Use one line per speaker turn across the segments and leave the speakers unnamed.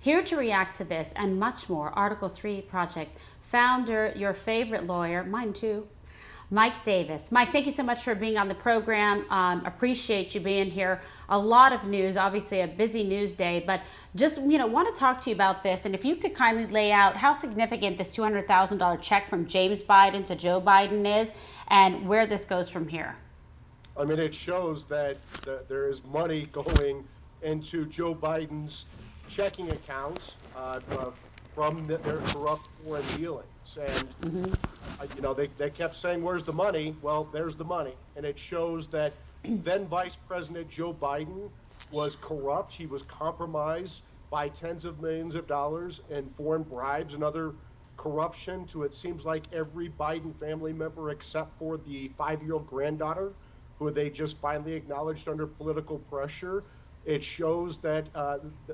Here to react to this and much more, Article 3 Project founder, your favorite lawyer, mine too, Mike Davis. Mike, thank you so much for being on the program. Appreciate you being here. A lot of news, obviously a busy news day, but just want to talk to you about this. And if you could kindly lay out how significant this $200,000 check from James Biden to Joe Biden is, and where this goes from here.
I mean, it shows that there is money going into Joe Biden's checking accounts from their corrupt foreign dealings. And, they kept saying, where's the money? Well, there's the money. And it shows that then Vice President Joe Biden was corrupt. He was compromised by tens of millions of dollars in foreign bribes and other corruption to, it seems like, every Biden family member except for the 5-year-old granddaughter, who they just finally acknowledged under political pressure. It shows that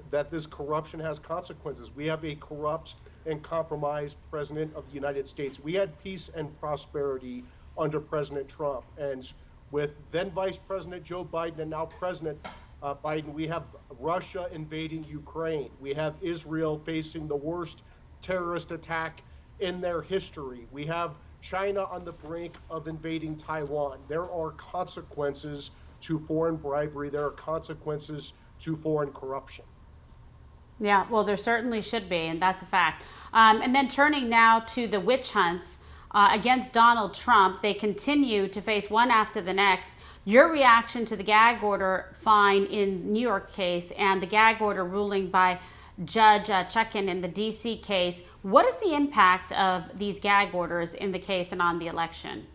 that this corruption has consequences. We have a corrupt and compromised president of the United States. We had peace and prosperity under President Trump. And with then Vice President Joe Biden and now President Biden, we have Russia invading Ukraine. We have Israel facing the worst terrorist attack in their history. We have China on the brink of invading Taiwan. There are consequences to foreign bribery. There are consequences to foreign corruption.
Yeah, well, there certainly should be, and that's a fact. And then turning now to the witch hunts against Donald Trump, they continue to face one after the next. Your reaction to the gag order fine in New York case and the gag order ruling by Judge Chutkan in the D.C. case. What is the impact of these gag orders in the case and on the election?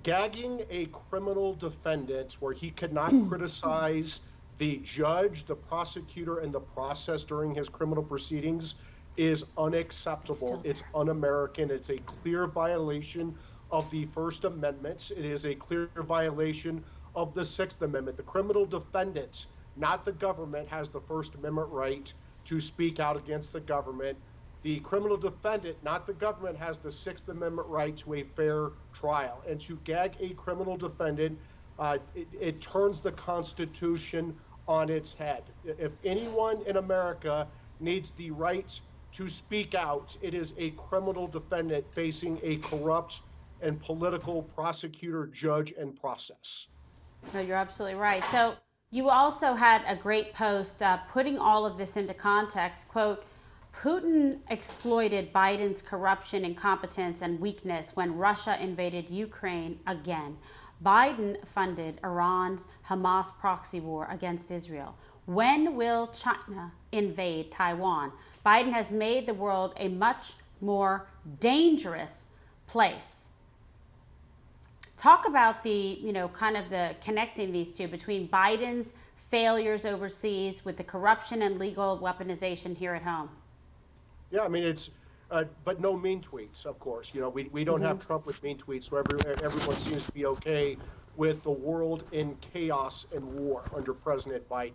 Gagging a criminal defendant where he could not criticize the judge, the prosecutor, and the process during his criminal proceedings is unacceptable. It's un-American. It's a clear violation of the First Amendment. It is a clear violation of the Sixth Amendment. The criminal defendant, not the government, has the First Amendment right to speak out against the government. The criminal defendant, not the government, has the Sixth Amendment right to a fair trial. And to gag a criminal defendant, it turns the Constitution on its head. If anyone in America needs the right to speak out, it is a criminal defendant facing a corrupt and political prosecutor, judge, and process.
No, you're absolutely right. So you also had a great post putting all of this into context. Quote, Putin exploited Biden's corruption, incompetence, and weakness when Russia invaded Ukraine again. Biden funded Iran's Hamas proxy war against Israel. When will China invade Taiwan? Biden has made the world a much more dangerous place. Talk about the, kind of the connecting these two between Biden's failures overseas with the corruption and legal weaponization here at home.
Yeah, I mean, it's, but no mean tweets, of course. We don't have Trump with mean tweets, so everyone seems to be okay with the world in chaos and war under President Biden.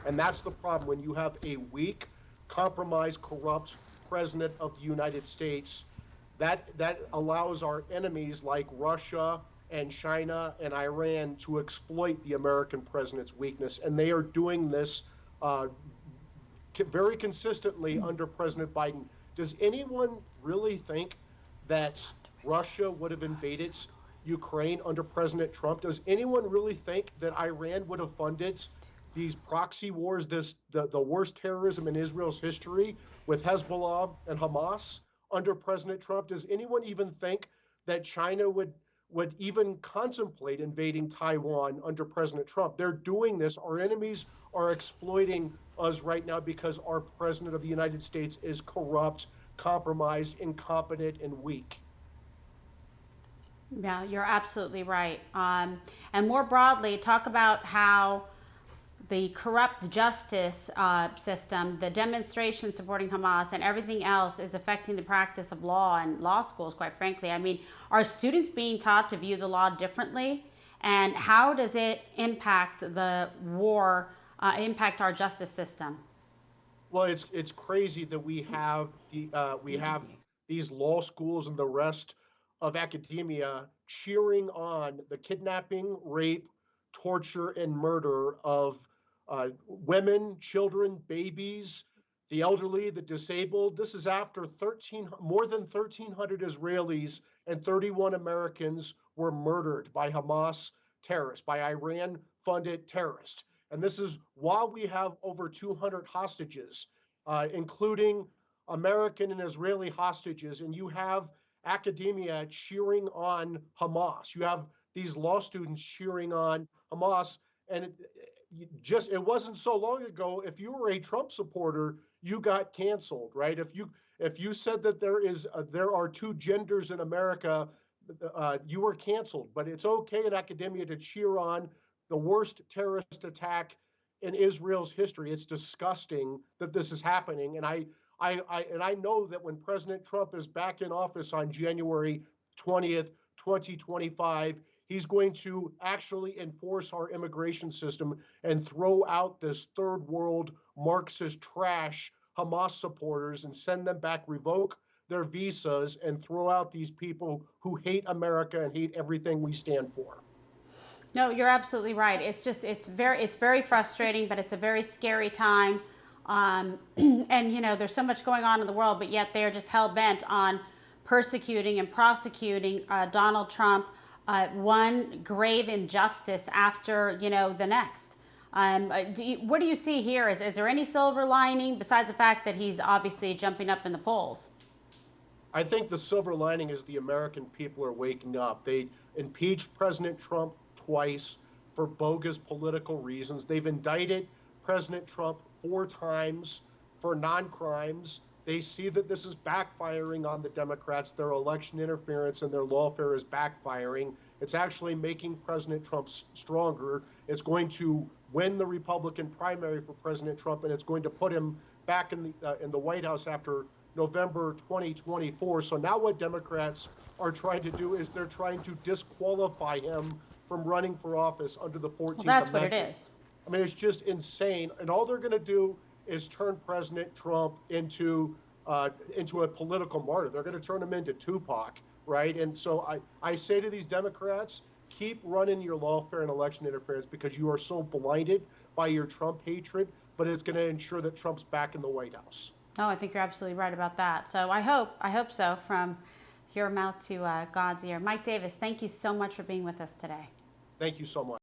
And that's the problem. When you have a weak, compromised, corrupt president of the United States, that allows our enemies like Russia and China and Iran to exploit the American president's weakness. And they are doing this very consistently under President Biden. Does anyone really think that Russia would have invaded Ukraine under President Trump? Does anyone really think that Iran would have funded these proxy wars, the worst terrorism in Israel's history with Hezbollah and Hamas under President Trump? Does anyone even think that China would even contemplate invading Taiwan under President Trump? They're doing this. Our enemies are exploiting us right now because our president of the United States is corrupt, compromised, incompetent, and weak.
Yeah, you're absolutely right. And more broadly, talk about how the corrupt justice system, the demonstration supporting Hamas, and everything else is affecting the practice of law and law schools, quite frankly. I mean, are students being taught to view the law differently? And how does it impact the war, impact our justice system?
Well, it's crazy that we have these law schools and the rest of academia cheering on the kidnapping, rape, torture, and murder of women, children, babies, the elderly, the disabled. This is after more than 1,300 Israelis and 31 Americans were murdered by Hamas terrorists, by Iran-funded terrorists. And this is while we have over 200 hostages, including American and Israeli hostages, and you have academia cheering on Hamas. You have these law students cheering on Hamas, and it wasn't so long ago. If you were a Trump supporter, you got canceled, right? If you said that there are two genders in America, you were canceled. But it's okay in academia to cheer on the worst terrorist attack in Israel's history. It's disgusting that this is happening, and I know that when President Trump is back in office on January 20th, 2025, he's going to actually enforce our immigration system and throw out this third world Marxist trash Hamas supporters and send them back, revoke their visas, and throw out these people who hate America and hate everything we stand for.
No, you're absolutely right. It's very frustrating, but it's a very scary time. And there's so much going on in the world, but yet they're just hell bent on persecuting and prosecuting Donald Trump, one grave injustice after the next. What do you see here? Is there any silver lining besides the fact that he's obviously jumping up in the polls?
I think the silver lining is the American people are waking up. They impeached President Trump twice for bogus political reasons. They've indicted President Trump 4 times for non-crimes. They see that this is backfiring on the Democrats. Their election interference and their lawfare is backfiring. It's actually making President Trump stronger. It's going to win the Republican primary for President Trump, and it's going to put him back in the White House after November 2024. So now what Democrats are trying to do is they're trying to disqualify him from running for office under the 14th Amendment.
Well, that's what it is.
I mean, it's just insane. And all they're going to do is turn President Trump into a political martyr. They're going to turn him into Tupac, right? And so I say to these Democrats, keep running your lawfare and election interference because you are so blinded by your Trump hatred, but it's going to ensure that Trump's back in the White House.
No, I think you're absolutely right about that. So I hope so, from your mouth to God's ear. Mike Davis, thank you so much for being with us today.
Thank you so much.